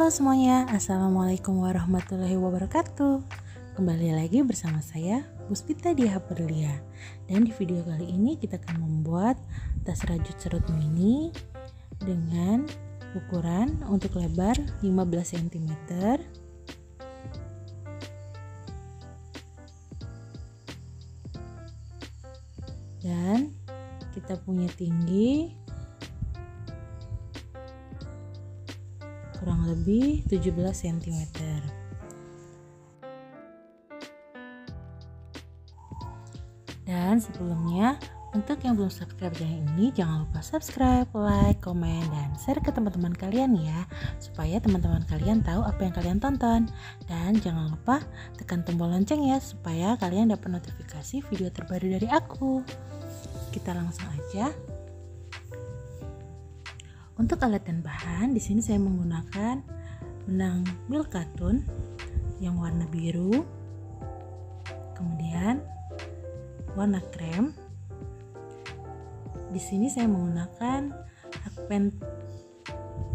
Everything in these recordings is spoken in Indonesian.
Halo semuanya, Assalamualaikum warahmatullahi wabarakatuh. Kembali lagi bersama saya, Puspita Diah Perlia. Dan di video kali ini kita akan membuat tas rajut serut mini dengan ukuran untuk lebar 15 cm dan kita punya tinggi kurang lebih 17 cm. Dan sebelumnya, untuk yang belum subscribe channel ini, jangan lupa subscribe, like, komen, dan share ke teman-teman kalian ya, supaya teman-teman kalian tahu apa yang kalian tonton. Dan jangan lupa tekan tombol lonceng ya, supaya kalian dapat notifikasi video terbaru dari aku. Kita langsung aja. Untuk alat dan bahan, di sini saya menggunakan benang milk katun yang warna biru, kemudian warna krem. Di sini saya menggunakan hakpen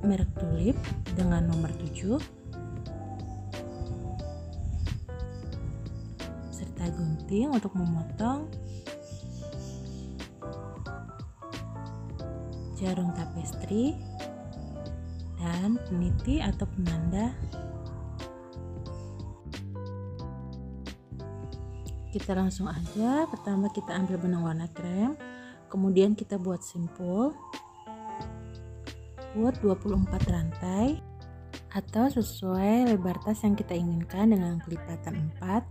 merek Tulip dengan nomor 7 serta gunting untuk memotong jarum tapestri dan peniti atau penanda. Kita langsung aja. Pertama kita ambil benang warna krem, kemudian kita buat simpul, buat 24 rantai atau sesuai lebar tas yang kita inginkan dengan kelipatan 4,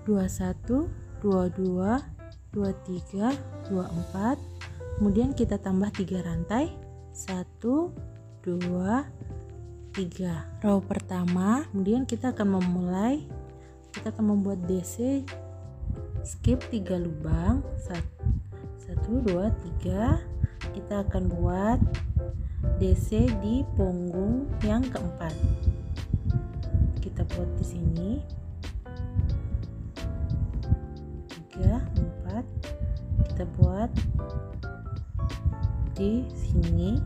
21, 22, 23, 24, kemudian kita tambah 3 rantai, 1, 2, 3 row pertama. Kemudian kita akan membuat DC skip 3 lubang, 1, 2, 3. Kita akan buat DC di punggung yang keempat. Kita buat di sini 3, 4. Kita buat di sini,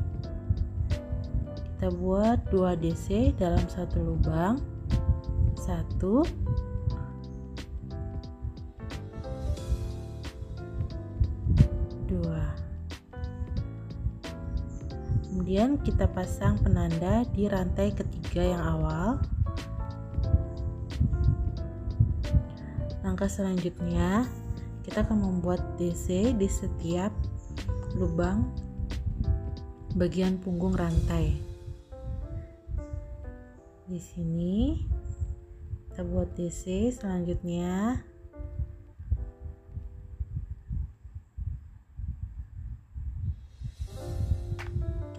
kita buat 2 DC dalam satu lubang, 1, 2. Kemudian kita pasang penanda di rantai ketiga yang awal. Langkah selanjutnya kita akan membuat DC di setiap lubang bagian punggung rantai. Di sini kita buat DC. Selanjutnya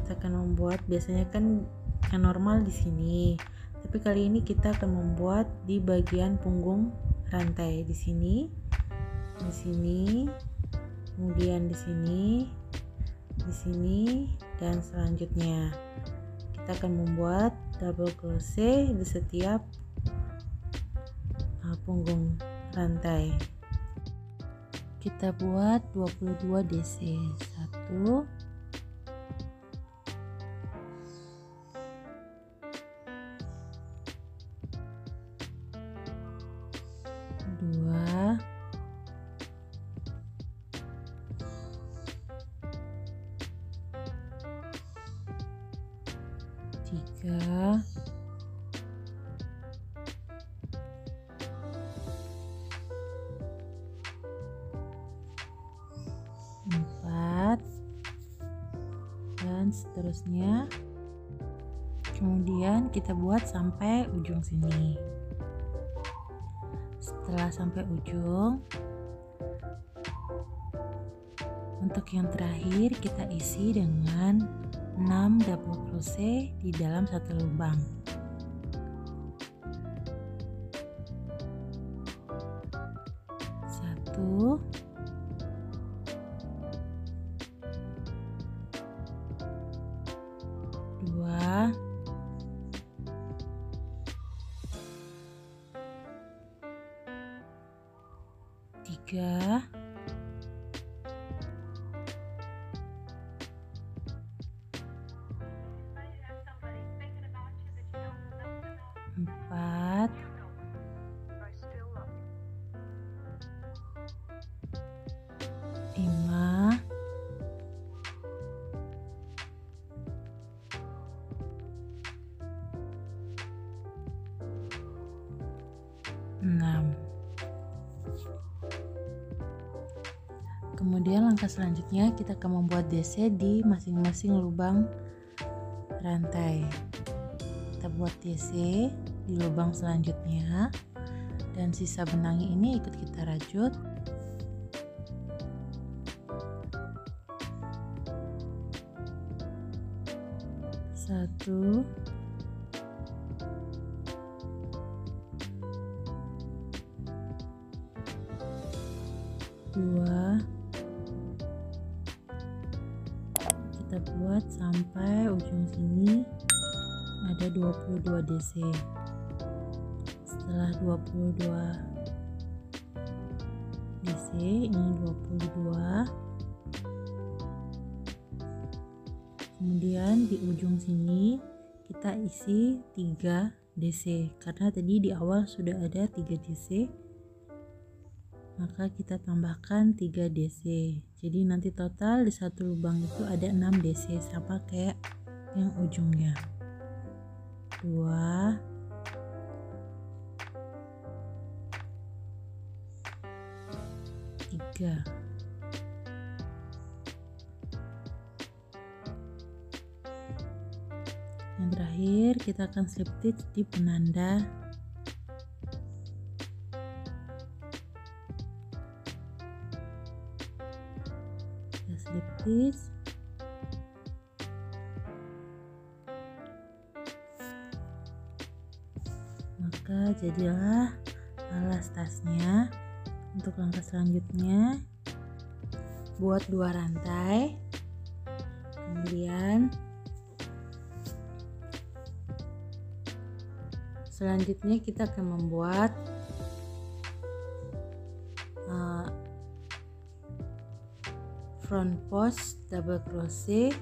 kita akan membuat, biasanya kan yang normal di sini, tapi kali ini kita akan membuat di bagian punggung rantai. Di sini, kemudian di sini, dan selanjutnya kita akan membuat double crochet di setiap punggung rantai. Kita buat 22 DC, 1, 2, 3, 4, dan seterusnya. Kemudian kita buat sampai ujung sini. Setelah sampai ujung, untuk yang terakhir kita isi dengan 6 double crochet di dalam satu lubang. 1, 2, 3, Kemudian langkah selanjutnya kita akan membuat DC di masing-masing lubang rantai. Kita buat DC di lubang selanjutnya, dan sisa benangnya ini ikut kita rajut. Satu, dua, kita buat sampai ujung sini ada 22 DC. Setelah 22 DC, ini 22. Kemudian di ujung sini kita isi 3 DC, karena tadi di awal sudah ada 3 DC, maka kita tambahkan 3 DC. Jadi nanti total di satu lubang itu ada 6 DC, sama kayak yang ujungnya. 2, 3. Yang terakhir kita akan slip stitch di penanda slip stitch. Maka jadilah alas tasnya. Untuk langkah selanjutnya, buat 2 rantai, kemudian selanjutnya kita akan membuat front post double crochet.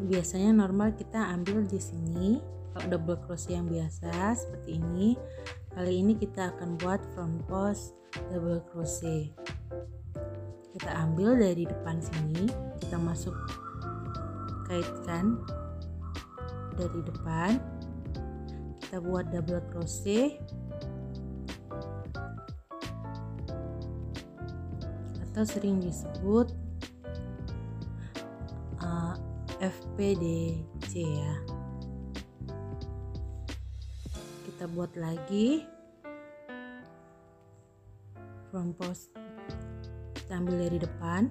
Biasanya normal kita ambil di sini. Kalau double crochet yang biasa seperti ini, kali ini kita akan buat front post double crochet. Kita ambil dari depan sini, kita masuk, kaitkan dari depan, kita buat double crochet atau sering disebut FPDC ya. Kita buat lagi front post, kita ambil dari depan,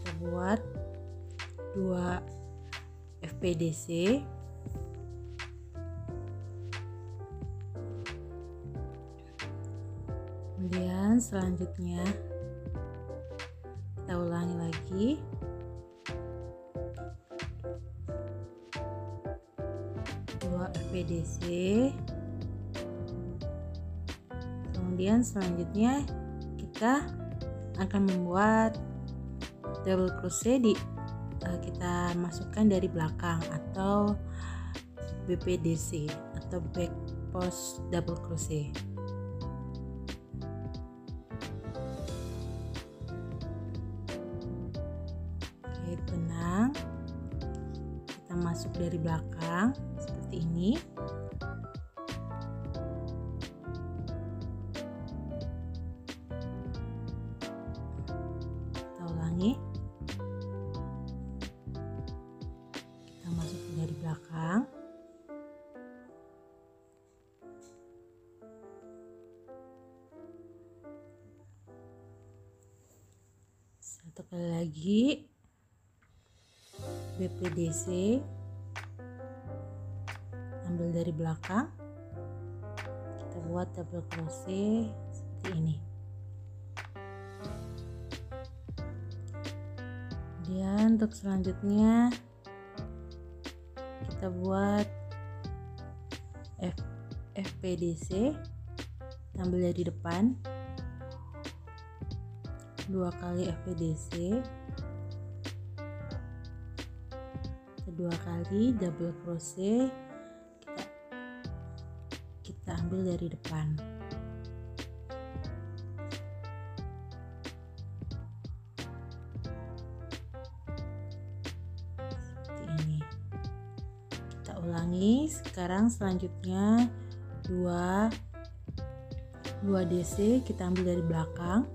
kita buat 2 FPDC. Kemudian selanjutnya kita ulangi lagi, dua FPDC. Kemudian selanjutnya kita akan membuat double crochet kita masukkan dari belakang atau BPDC atau back post double crochet. Kait benang, kita masuk dari belakang seperti ini. Kita ulangi, kita masuk dari belakang, satu kali lagi BPDC, ambil dari belakang, kita buat double crochet seperti ini. Kemudian untuk selanjutnya kita buat FPDC, ambil dari depan, 2 kali FPDC, 2 kali double crochet, kita ambil dari depan. ulangi. Sekarang selanjutnya 2 DC kita ambil dari belakang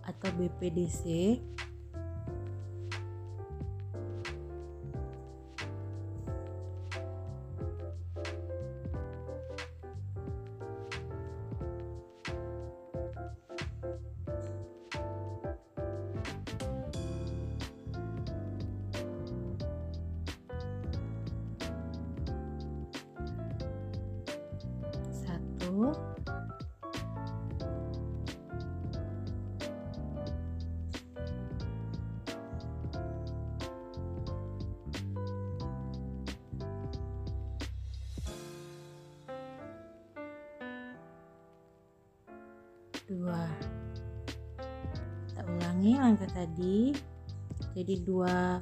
atau BPDC. Satu, dua. Kita ulangi langkah tadi. Jadi 2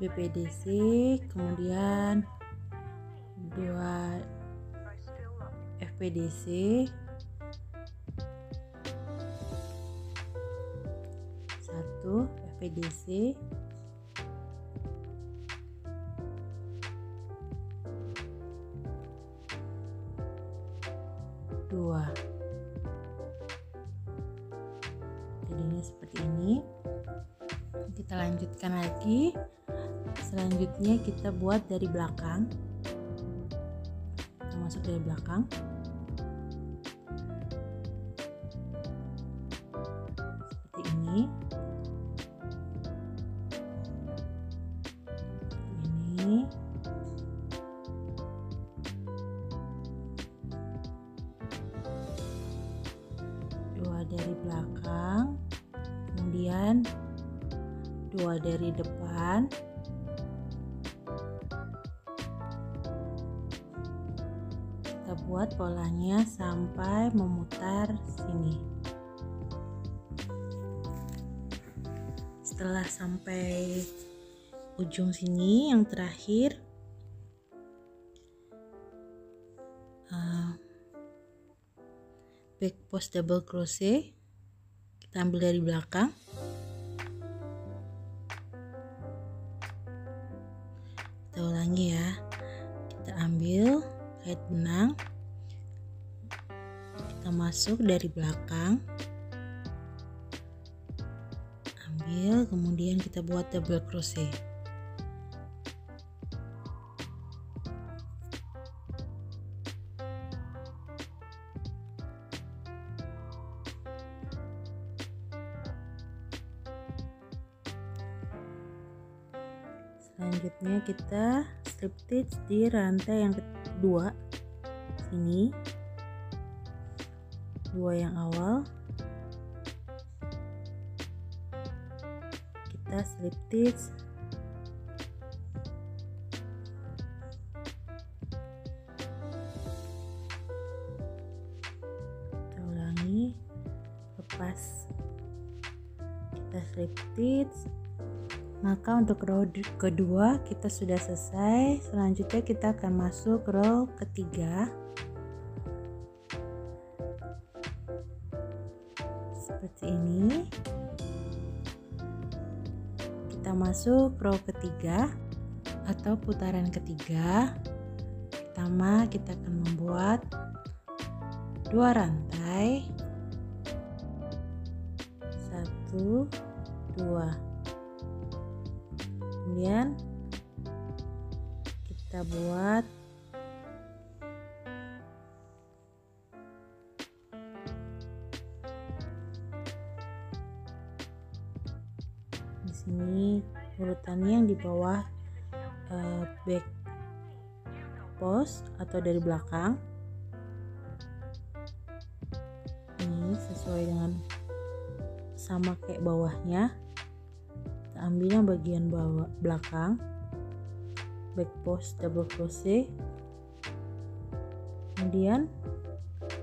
BPDC, kemudian 2 FPDC, 1 FPDC, 2. Jadinya seperti ini. Kita lanjutkan lagi. Selanjutnya kita buat dari belakang. Kita masuk dari belakang. Seperti ini. Ini. Dua dari belakang, kemudian 2 dari depan, kita buat polanya sampai memutar sini. Setelah sampai ujung sini yang terakhir, back post double crochet kita ambil dari belakang. Kita ulangi ya. Kita ambil kait benang, kita masuk dari belakang, ambil, kemudian kita buat double crochet. Selanjutnya kita slip stitch di rantai yang kedua sini, 2 yang awal kita slip stitch, kita ulangi, lepas, kita slip stitch. Maka untuk row kedua kita sudah selesai. Selanjutnya kita akan masuk row ketiga. Seperti ini. Kita masuk row ketiga atau putaran ketiga. Pertama kita akan membuat 2 rantai. 1, 2. Kemudian kita buat di sini urutannya yang di bawah back post atau dari belakang. Ini sesuai dengan sama kayak bawahnya. Kita ambil yang bagian bawah belakang, back post double crochet. Kemudian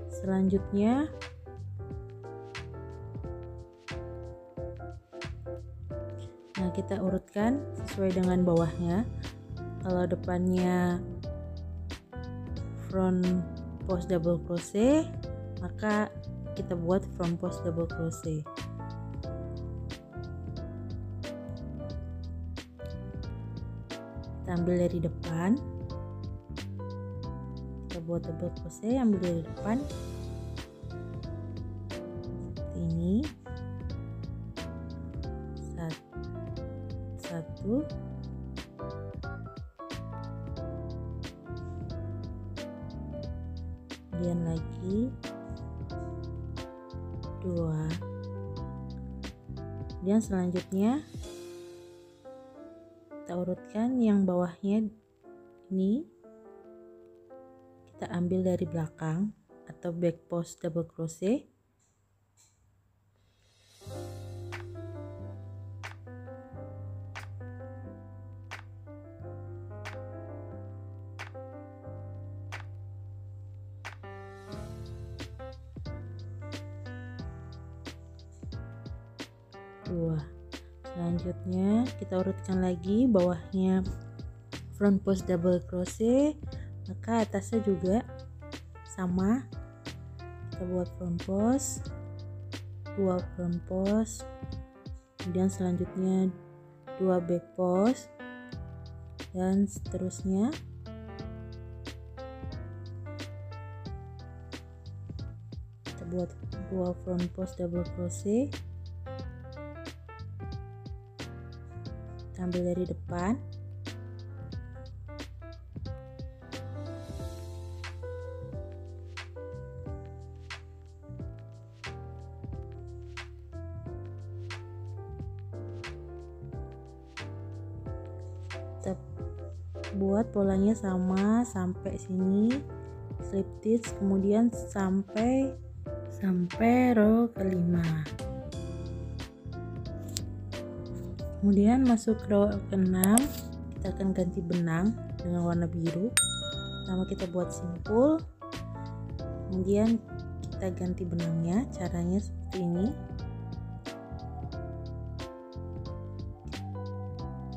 selanjutnya kita urutkan sesuai dengan bawahnya. Kalau depannya front post double crochet, maka kita buat front post double crochet. kita ambil dari depan, kita buat double crochet, ambil dari depan seperti ini, satu, kemudian lagi 2, kemudian selanjutnya kita urutkan yang bawahnya ini, kita ambil dari belakang atau back post double crochet, selanjutnya kita urutkan lagi bawahnya front post double crochet, maka atasnya juga sama, kita buat front post, 2 front post, kemudian selanjutnya 2 back post, dan seterusnya. Kita buat 2 front post double crochet, kita ambil dari depan, kita buat polanya sama sampai sini, slip stitch, kemudian sampai row kelima. Kemudian masuk row ke-6, kita akan ganti benang dengan warna biru. Pertama kita buat simpul, kemudian kita ganti benangnya. Caranya seperti ini,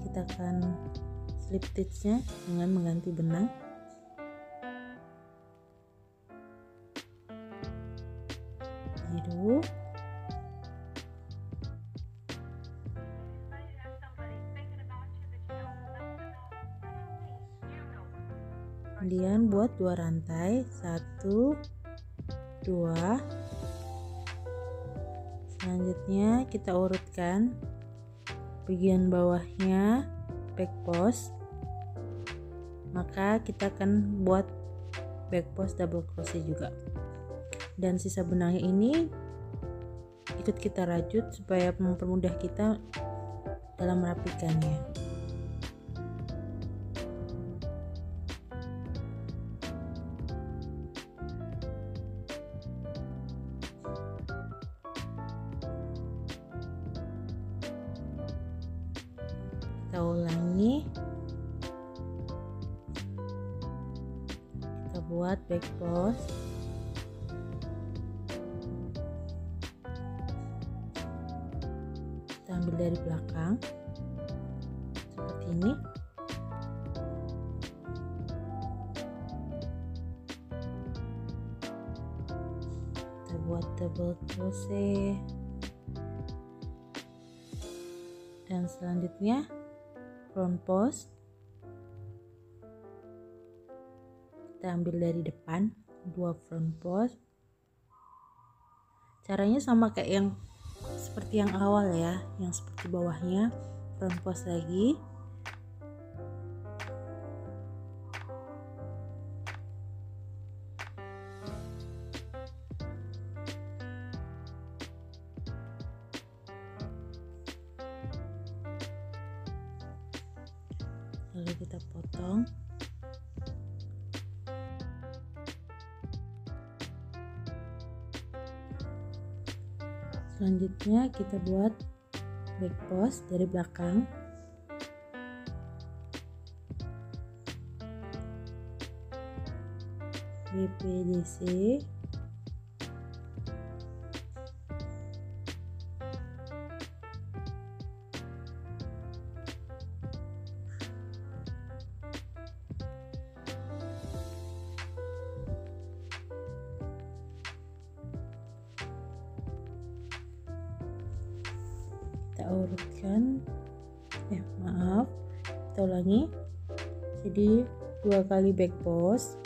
kita akan slip stitchnya dengan mengganti benang. Biru, kemudian buat 2 rantai, 1, 2. Selanjutnya kita urutkan bagian bawahnya back post, maka kita akan buat back post double crochet juga, dan sisa benangnya ini ikut kita rajut supaya mempermudah kita dalam merapikannya. Kita ulangi, kita buat back post, kita ambil dari belakang seperti ini, kita buat double crochet, dan selanjutnya front post, kita ambil dari depan 2 front post. Caranya sama kayak yang seperti yang awal ya, yang seperti bawahnya front post lagi, lalu kita potong. Selanjutnya kita buat back post dari belakang, BPDC, kita urutkan, kita ulangi, Jadi 2 kali back post,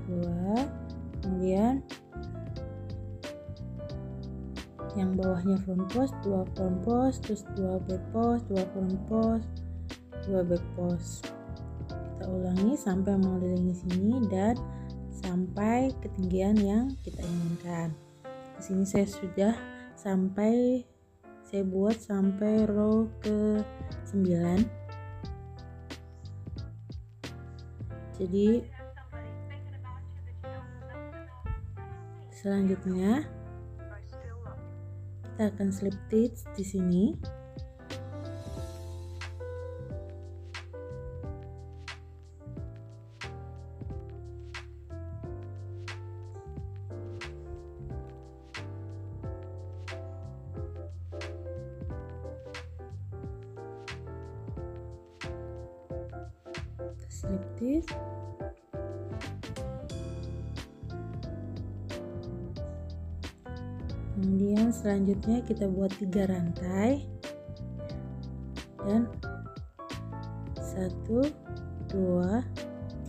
dua, kemudian yang bawahnya front post, 2 front post, terus 2 back post, 2 front post, 2 back post. Kita ulangi sampai mengelilingi sini dan sampai ketinggian yang kita inginkan. Di sini saya sudah saya buat sampai row ke 9. Jadi selanjutnya kita akan slip stitch di sini. Slip stitch, kemudian selanjutnya kita buat 3 rantai dan 1, 2,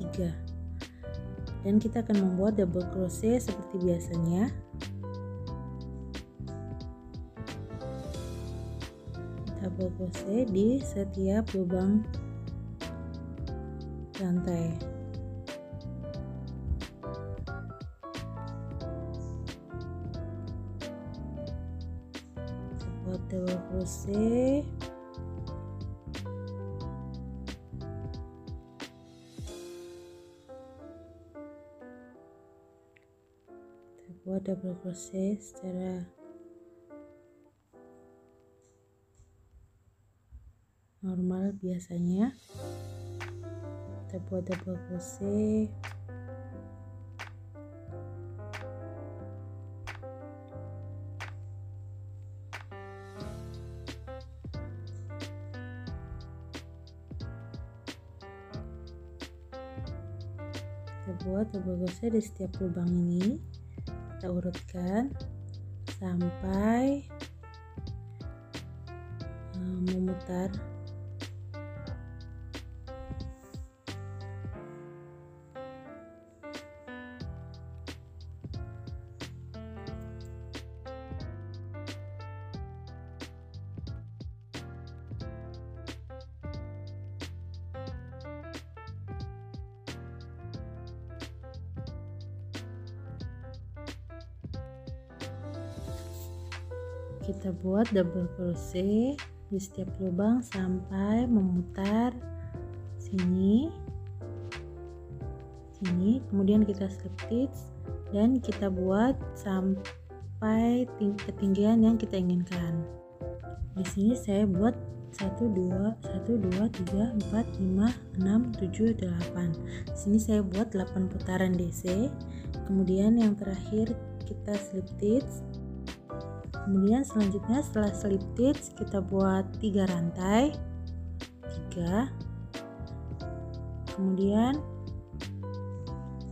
3, dan kita akan membuat double crochet seperti biasanya. Double crochet di setiap lubang rantai. Buat double crochet, buat double crochet secara normal biasanya. Kita buat double crochet, kita buat double crochet di setiap lubang ini. Kita urutkan sampai memutar. Kita buat double crochet di setiap lubang sampai memutar sini, kemudian kita slip stitch dan kita buat sampai ketinggian yang kita inginkan. Di sini saya buat 1 2 3 4 5 6 7 8. Di sini saya buat 8 putaran DC. Kemudian yang terakhir kita slip stitch. Kemudian selanjutnya setelah slip stitch kita buat 3 rantai, 3. Kemudian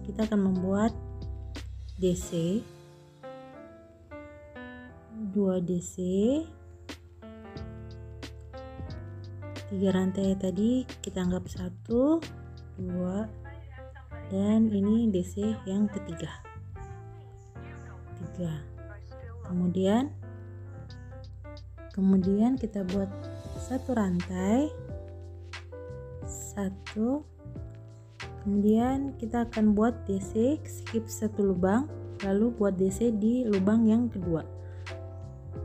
kita akan membuat DC, 2 DC, 3 rantai tadi kita anggap 1, 2, dan ini DC yang ketiga, 3. Kemudian kita buat 1 rantai, 1, kemudian kita akan buat DC, skip 1 lubang, lalu buat DC di lubang yang kedua.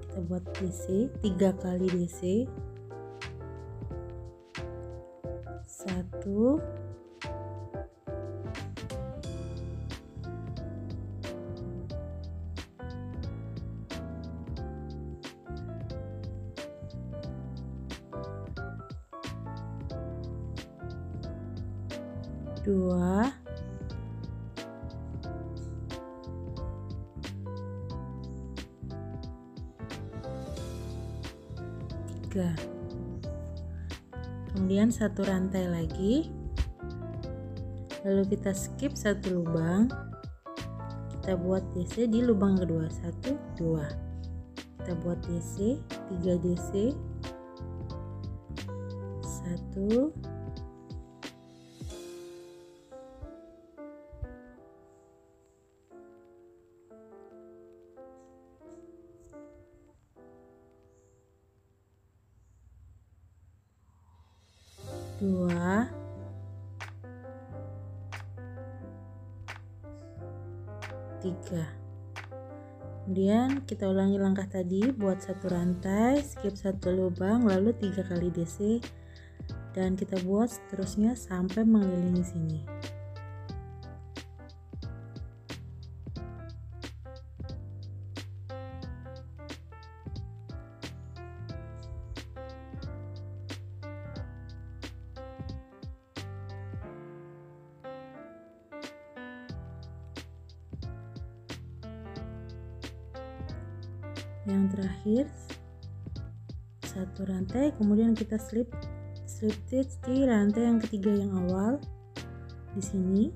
Kita buat DC 3 kali DC, 1, 2, 3. Kemudian 1 rantai lagi, lalu kita skip 1 lubang, kita buat DC di lubang kedua. 1 2. Kita buat DC 3 DC. 1 2 3. Kemudian kita ulangi langkah tadi, buat satu rantai, skip satu lubang, lalu 3 kali DC, dan kita buat seterusnya sampai mengelilingi sini. Yang terakhir satu rantai, kemudian kita slip stitch di rantai yang ketiga yang awal. Di sini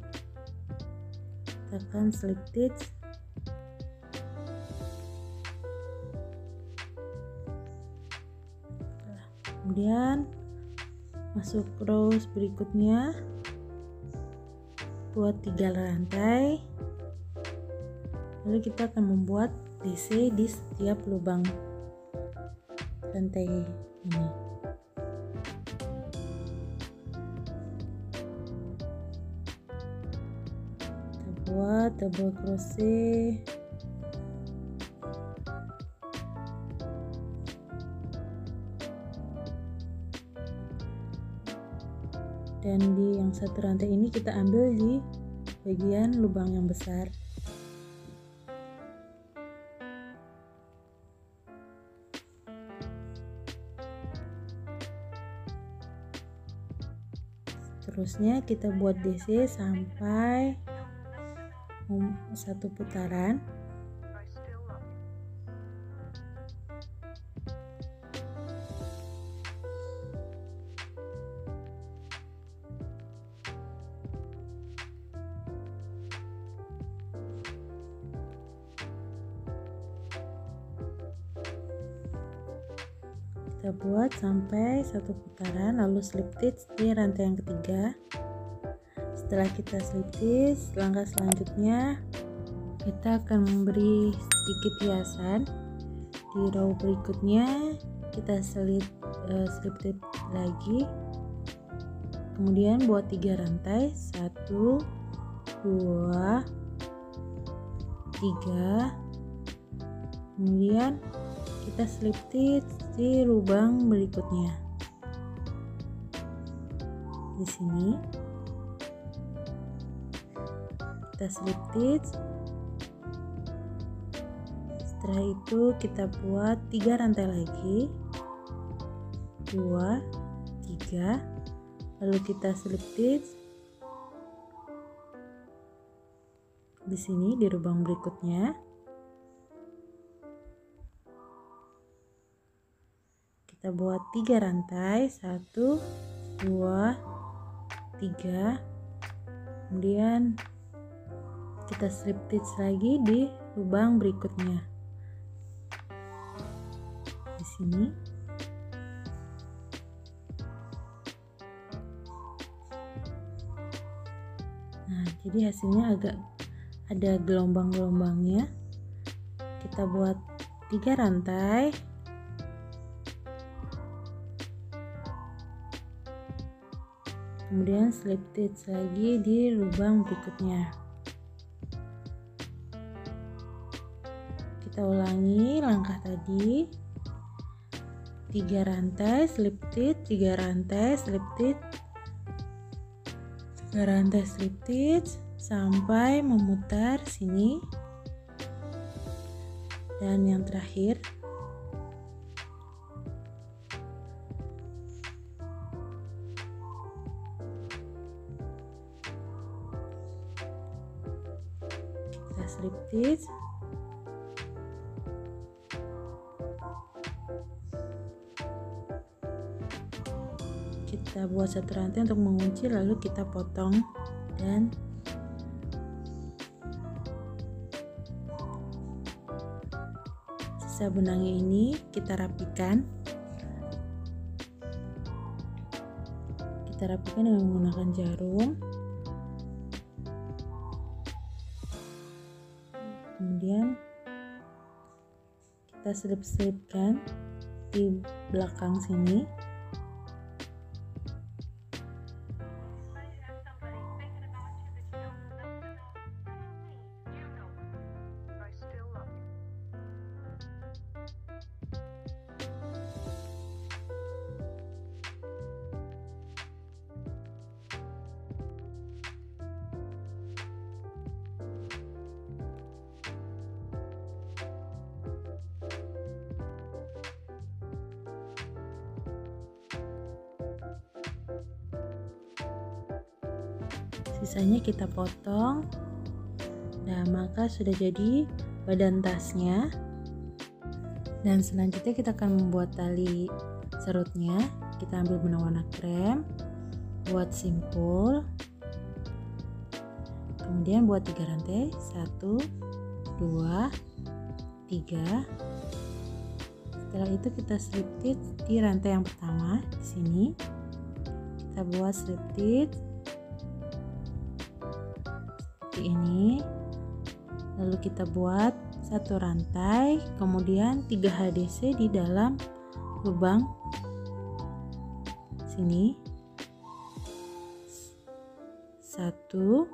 kita akan slip stitch, kemudian masuk rows berikutnya, buat 3 rantai, lalu kita akan membuat DC di setiap lubang rantai ini. Kita buat double crochet, dan di yang satu rantai ini kita ambil di bagian lubang yang besar. Terusnya kita buat DC sampai 1 putaran. Kita buat sampai 1 putaran, lalu slip stitch di rantai yang ketiga. Setelah kita slip stitch, langkah selanjutnya kita akan memberi sedikit hiasan. Di row berikutnya kita slip stitch lagi, kemudian buat 3 rantai, 1 2 3, kemudian kita slip stitch di lubang berikutnya. Di sini kita slip stitch. Setelah itu kita buat 3 rantai lagi, 2 3, lalu kita slip stitch di sini di lubang berikutnya. Kita buat 3 rantai, 1 2 3, kemudian kita slip stitch lagi di lubang berikutnya. Di sini nah, jadi hasilnya agak ada gelombang-gelombangnya. Kita buat 3 rantai, kemudian slip stitch lagi di lubang berikutnya. Kita ulangi langkah tadi, 3 rantai slip stitch, 3 rantai slip stitch, 3 rantai slip stitch sampai memutar sini, dan yang terakhir kita slip stitch, kita buat 1 rantai untuk mengunci, lalu kita potong dan sisa benangnya ini kita rapikan. Kita rapikan dengan menggunakan jarum. Kemudian kita selip-selipkan di belakang sini. Sisanya kita potong. Nah, maka sudah jadi badan tasnya. Dan selanjutnya kita akan membuat tali serutnya. Kita ambil benang warna krem, buat simpul. Kemudian buat 3 rantai, 1, 2, 3. Setelah itu kita slip stitch di rantai yang pertama di sini. Kita buat slip stitch seperti ini. Lalu kita buat 1 rantai, kemudian 3 HDC di dalam lubang sini. 1,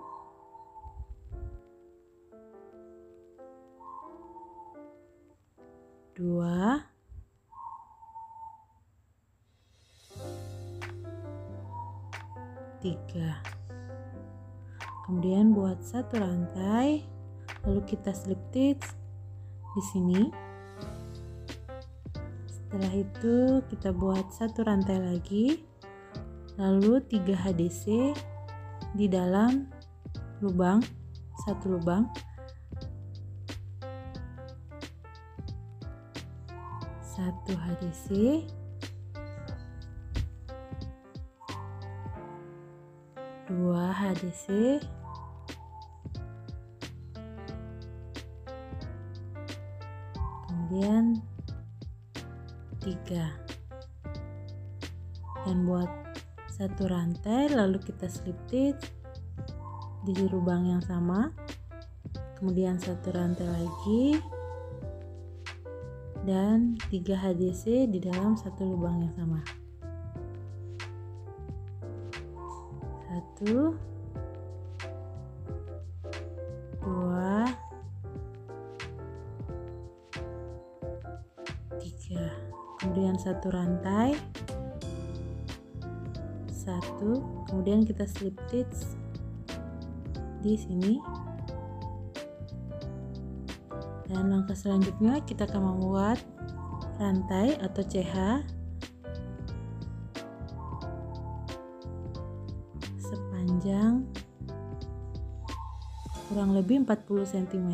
2, 3. Kemudian buat 1 rantai, lalu kita slip stitch di sini. Setelah itu kita buat 1 rantai lagi, lalu 3 HDC di dalam lubang, 1 lubang. 1 HDC, 2 HDC, kemudian 3, dan buat 1 rantai, lalu kita slip stitch di lubang yang sama, kemudian 1 rantai lagi, dan 3 HDC di dalam 1 lubang yang sama. 1, 2, 3. Kemudian 1 rantai, 1, kemudian kita slip stitch di sini. Dan langkah selanjutnya kita akan membuat rantai atau CH sepanjang kurang lebih 40 cm.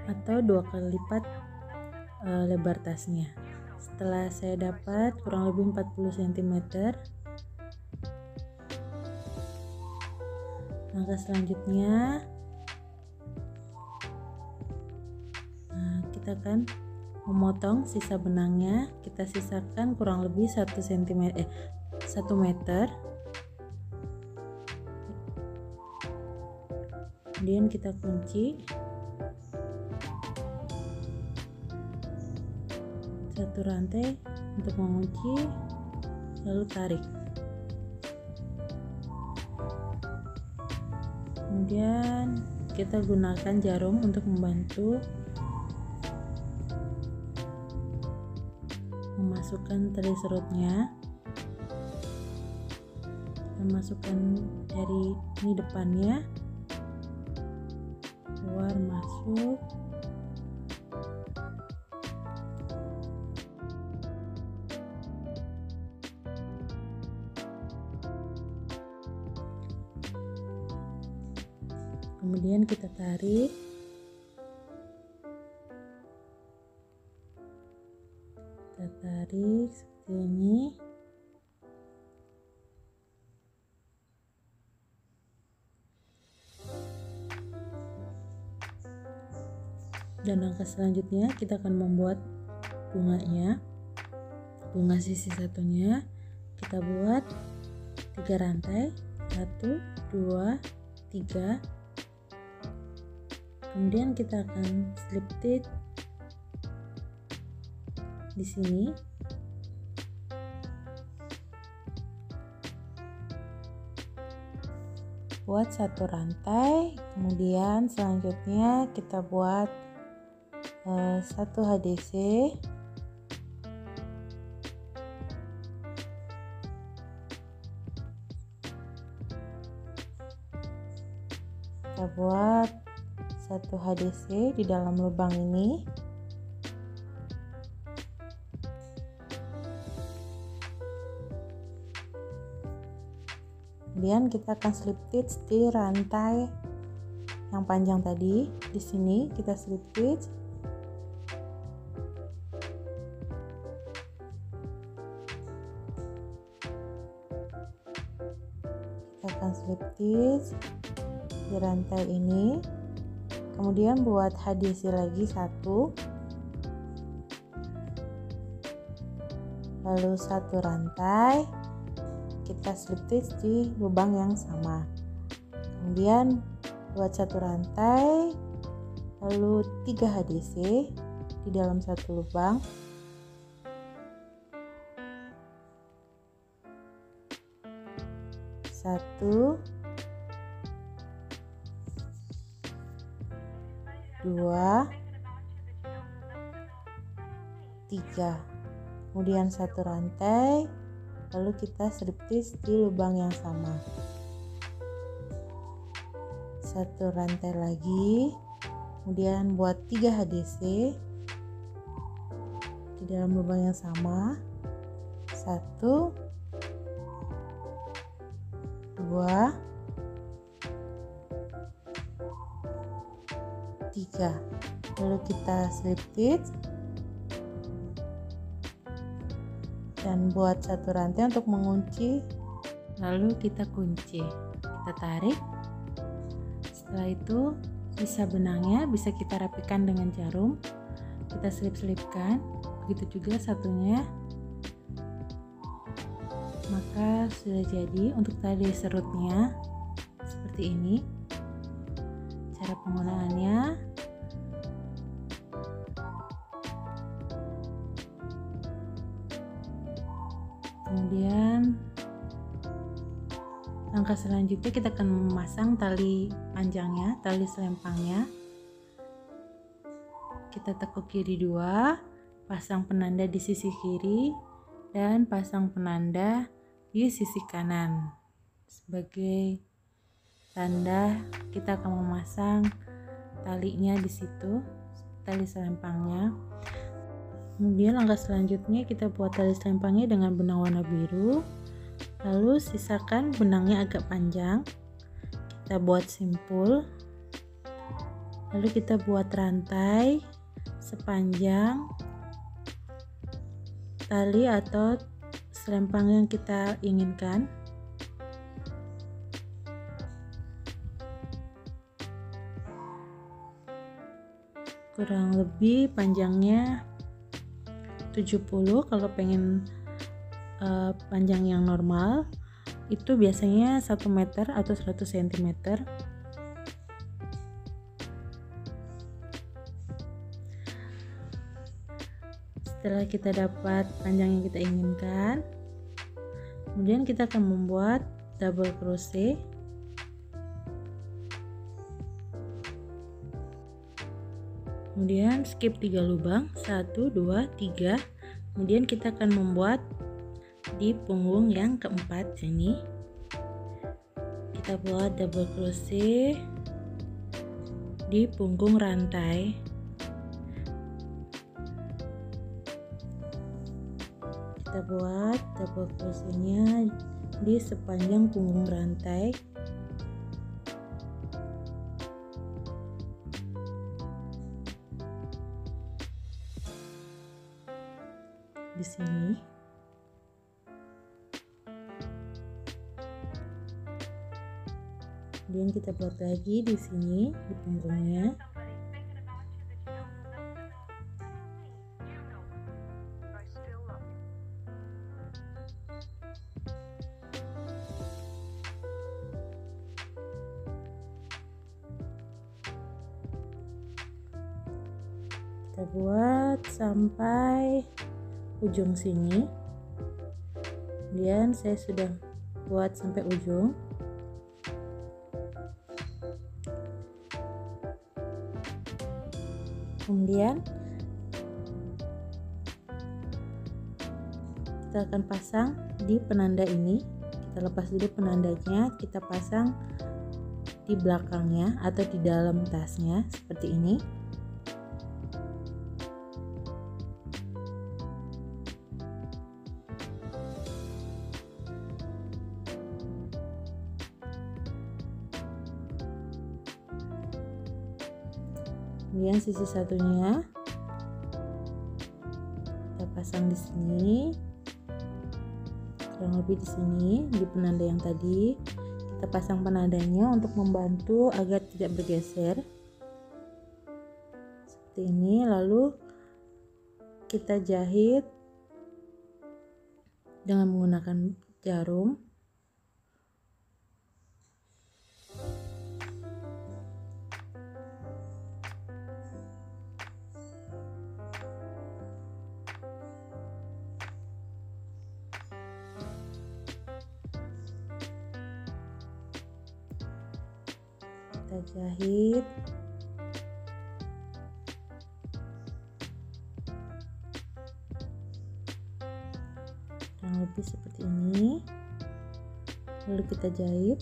Atau 2 kali lipat lebar tasnya. Setelah saya dapat kurang lebih 40 cm, langkah selanjutnya kita akan memotong sisa benangnya. Kita sisakan kurang lebih 1 meter. Kemudian kita kunci 1 rantai untuk mengunci, lalu tarik. Kemudian kita gunakan jarum untuk membantu memasukkan tali serutnya. Kita masukkan dari ini depannya, keluar masuk. Kemudian kita tarik. Kita tarik seperti ini. Dan langkah selanjutnya kita akan membuat bunganya. Bunga sisi satunya kita buat 3 rantai, 1 2 3. Kemudian kita akan slip stitch di sini. Buat 1 rantai, kemudian selanjutnya kita buat 1 HDC. Kita buat 1 HDC di dalam lubang ini. Kemudian kita akan slip stitch di rantai yang panjang tadi. Di sini kita slip stitch. Kita akan slip stitch di rantai ini. Kemudian buat HDC lagi 1. Lalu 1 rantai. Kita slip stitch di lubang yang sama. Kemudian buat 1 rantai, lalu 3 HDC di dalam 1 lubang. Satu, 2, 3. Kemudian 1 rantai, lalu kita slip stitch di lubang yang sama. 1 rantai lagi, kemudian buat 3 HDC di dalam lubang yang sama. 1 2 3. Lalu kita slip stitch dan buat 1 rantai untuk mengunci, lalu kita kunci, kita tarik. Setelah itu sisa benangnya bisa kita rapikan dengan jarum, kita selip-selipkan, begitu juga satunya. Maka sudah jadi untuk tali serutnya. Seperti ini cara penggunaannya. Kemudian langkah selanjutnya kita akan memasang tali panjangnya, tali selempangnya. Kita tekuk kiri 2, pasang penanda di sisi kiri dan pasang penanda di sisi kanan. Sebagai tanda kita akan memasang talinya di situ, tali selempangnya. Kemudian langkah selanjutnya kita buat tali selempangnya dengan benang warna biru. Lalu sisakan benangnya agak panjang. Kita buat simpul. Lalu kita buat rantai sepanjang tali atau selempang yang kita inginkan. Kurang lebih panjangnya 70. Kalau pengen panjang yang normal itu biasanya 1 meter atau 100 cm. Setelah kita dapat panjang yang kita inginkan, kemudian kita akan membuat double crochet. Kemudian skip 3 lubang, 1 2 3. Kemudian kita akan membuat di punggung yang keempat sini. Kita buat double crochet di punggung rantai. Kita buat double crochetnya di sepanjang punggung rantai. Di sini. Kemudian kita buat lagi di sini di punggungnya. Kita buat sampai ujung sini. Kemudian saya sudah buat sampai ujung. Kemudian kita akan pasang di penanda ini. Kita lepas dulu penandanya, kita pasang di belakangnya atau di dalam tasnya seperti ini. Kemudian sisi satunya kita pasang di sini, kurang lebih di sini, di penanda yang tadi. Kita pasang penandanya untuk membantu agar tidak bergeser seperti ini. Lalu kita jahit dengan menggunakan jarum. Kita jahit kurang lebih seperti ini, lalu kita jahit.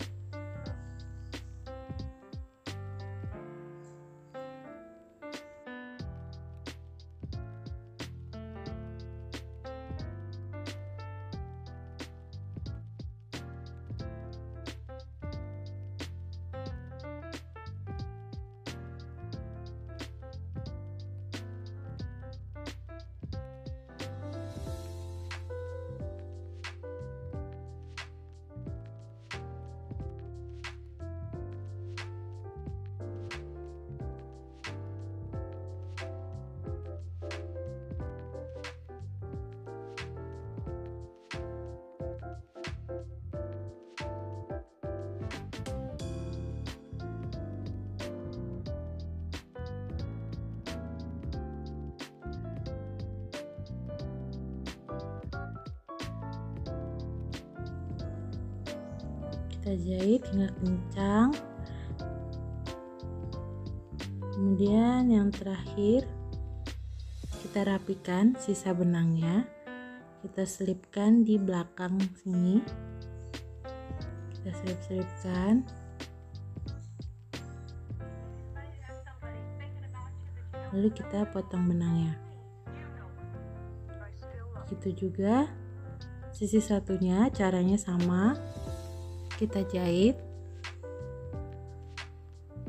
Kita jahit hingga kencang. Kemudian yang terakhir kita rapikan sisa benangnya, kita selipkan di belakang sini, kita selip-selipkan. Lalu kita potong benangnya. Begitu juga sisi satunya, caranya sama. Kita jahit,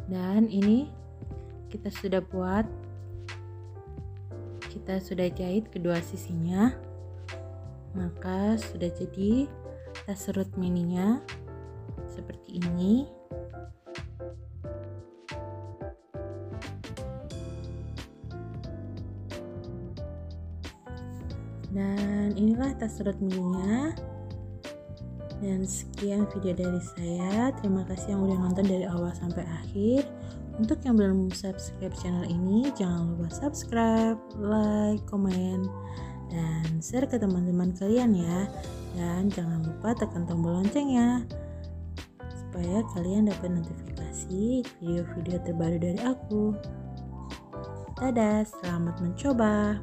dan ini kita sudah buat, kita sudah jahit kedua sisinya, maka sudah jadi tas serut mininya seperti ini. Dan inilah tas serut mininya. Dan sekian video dari saya. Terima kasih yang udah nonton dari awal sampai akhir. Untuk yang belum subscribe channel ini, jangan lupa subscribe, like, komen, dan share ke teman-teman kalian ya. Dan jangan lupa tekan tombol loncengnya supaya kalian dapat notifikasi video-video terbaru dari aku. Dadah, selamat mencoba.